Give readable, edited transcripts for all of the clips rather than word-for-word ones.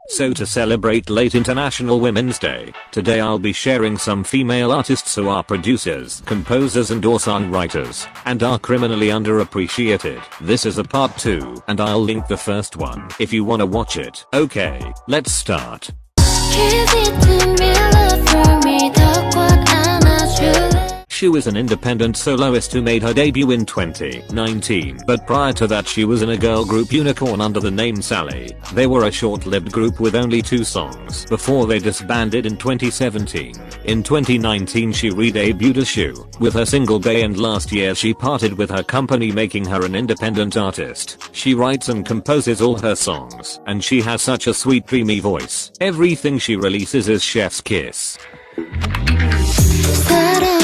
So to celebrate late International Women's Day, today I'll be sharing some female artists who are producers, composers and or songwriters, and are criminally underappreciated. This is a part 2, and I'll link the first one if you wanna watch it. Okay, let's start. Shuuu is an independent soloist who made her debut in 2019, but prior to that she was in a girl group Unicorn under the name Saay. They were a short-lived group with only 2 songs before they disbanded in 2017. In 2019 she re-debuted as Shuuu with her single Day, and last year she parted with her company, making her an independent artist. She writes and composes all her songs, and she has such a sweet dreamy voice. Everything she releases is chef's kiss.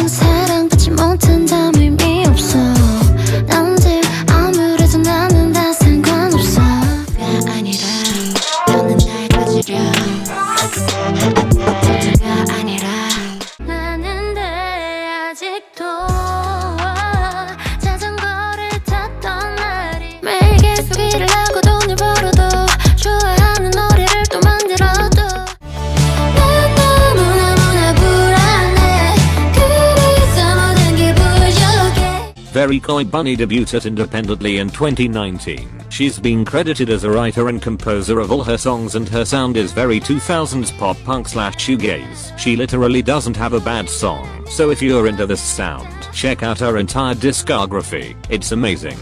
사랑받지 못한다면 의미 없어. 남들 아무래도 나는 다 상관없어. 가 아니라 너는 날 가지려. 진짜가 아니라 나는 아직도 자전거를 탔던 날이 매일 계속 일을 하고 돈을 벌어도 좋아하는 노래를 또 만들어도 verycoybunny debuted independently in 2019. She's been credited as a writer and composer of all her songs, and her sound is very 2000s pop punk / shoegaze. She literally doesn't have a bad song, so if you're into this sound, check out her entire discography. It's amazing.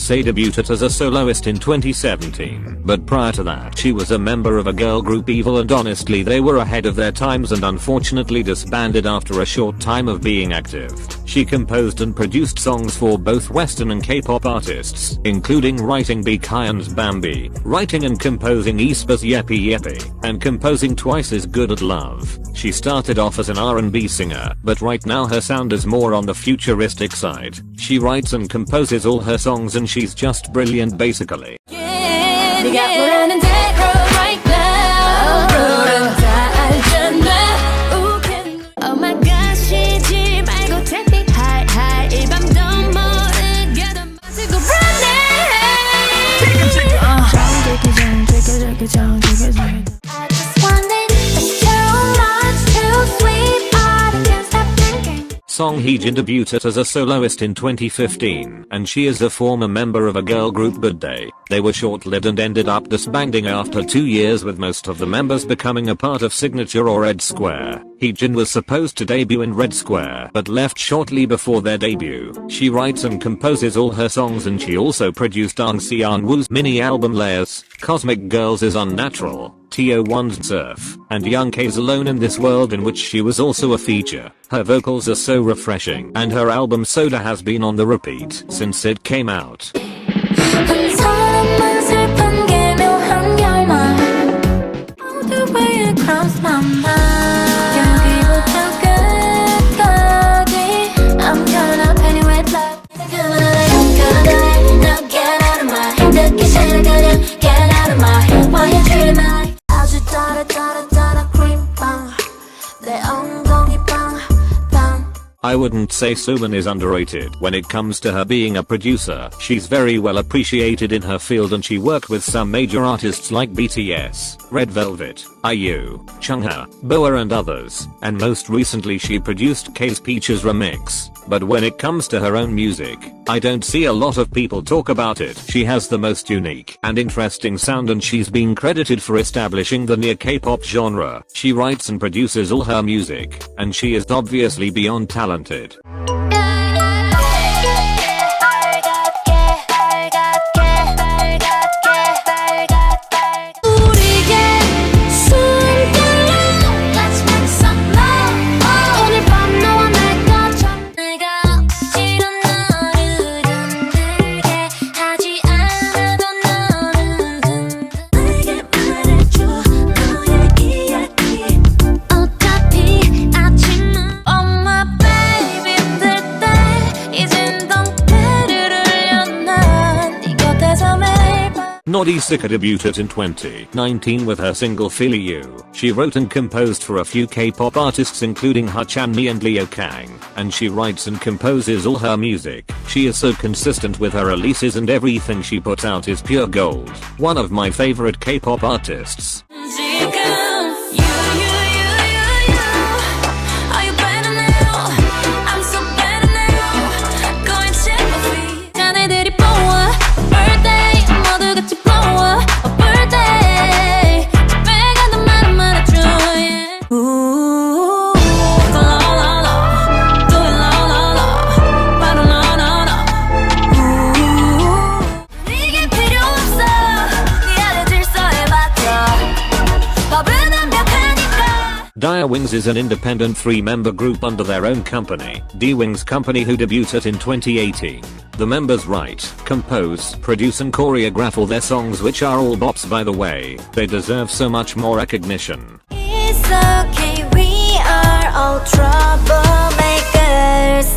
Saay debuted as a soloist in 2017, but prior to that she was a member of a girl group Evil, and honestly they were ahead of their times and unfortunately disbanded after a short time of being active. She composed and produced songs for both Western and K-pop artists, including writing Bekyun's Bambi, writing and composing aespa's Yeppy Yeppy, and composing Twice as Good at Love. She started off as an R&B singer, but right now her sound is more on the futuristic side. She writes and composes all her songs and she's just brilliant basically. Songheejin debuted as a soloist in 2015, and she is a former member of a girl group Good Day. They were short-lived and ended up disbanding after 2 years, with most of the members becoming a part of Signature or Red Square. Heejin was supposed to debut in Red Square but left shortly before their debut. She writes and composes all her songs, and she also produced Ahn Seon-woo's mini album Layers, Cosmic Girls is Unnatural, TO1's Surf, and Young K's Alone in This World, in which she was also a feature. Her vocals are so refreshing, and her album Soda has been on the repeat since it came out. I wouldn't say Sumin is underrated when it comes to her being a producer. She's very well appreciated in her field, and she worked with some major artists like BTS, Red Velvet, IU, Chungha, Boa and others, and most recently she produced K's Peaches remix. But when it comes to her own music, I don't see a lot of people talk about it. She has the most unique and interesting sound, and she's been credited for establishing the near K-pop genre. She writes and produces all her music, and she is obviously beyond talented. Nodycika debuted in 2019 with her single Feel You. She wrote and composed for a few K-pop artists including Hachanmi and Leo Kang, and she writes and composes all her music. She is so consistent with her releases and everything she puts out is pure gold. One of my favorite K-pop artists. Diawings is an independent 3-member group under their own company, Diawings Company, who debuted in 2018. The members write, compose, produce and choreograph all their songs, which are all bops by the way. They deserve so much more recognition. It's okay, we are all troublemakers.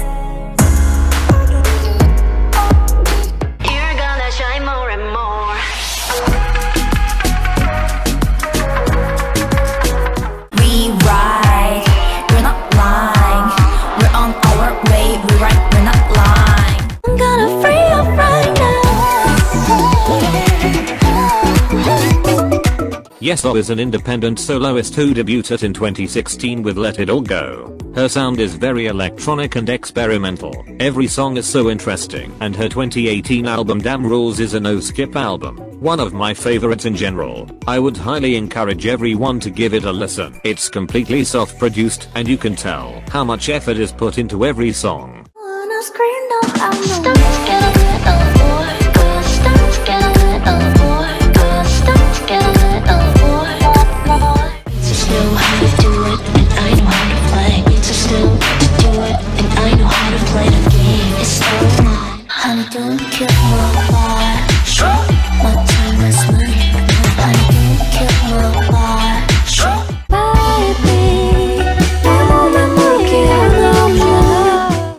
You're gonna shine more and more. We ride, we're not lying. We're on our way, we ride, we're not lying. I'm gonna free up right now. Yeseo is an independent soloist who debuted in 2016 with Let It All Go. Her sound is very electronic and experimental. Every song is so interesting, and her 2018 album Damn Rules is a no-skip album. One of my favorites in general. I would highly encourage everyone to give it a listen. It's completely self-produced, and you can tell how much effort is put into every song. Don't kill my vibe. My time is money. Honey, don't kill my vibe. Baby,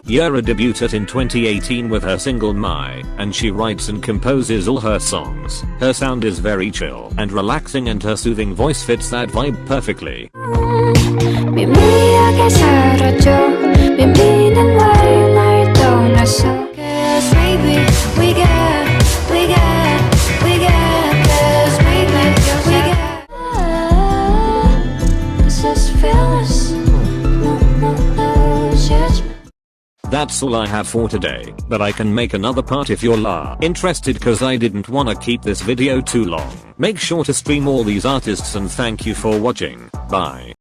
Youra debuted in 2018 with her single My, and she writes and composes all her songs. Her sound is very chill and relaxing, and her soothing voice fits that vibe perfectly. 미미하게 사라져. 미미는 왜 날 떠났어? Baby, we got, cause we got. This is fearless, no judgment. That's all I have for today, but I can make another part if you're interested, cause I didn't wanna keep this video too long. Make sure to stream all these artists, and thank you for watching. Bye.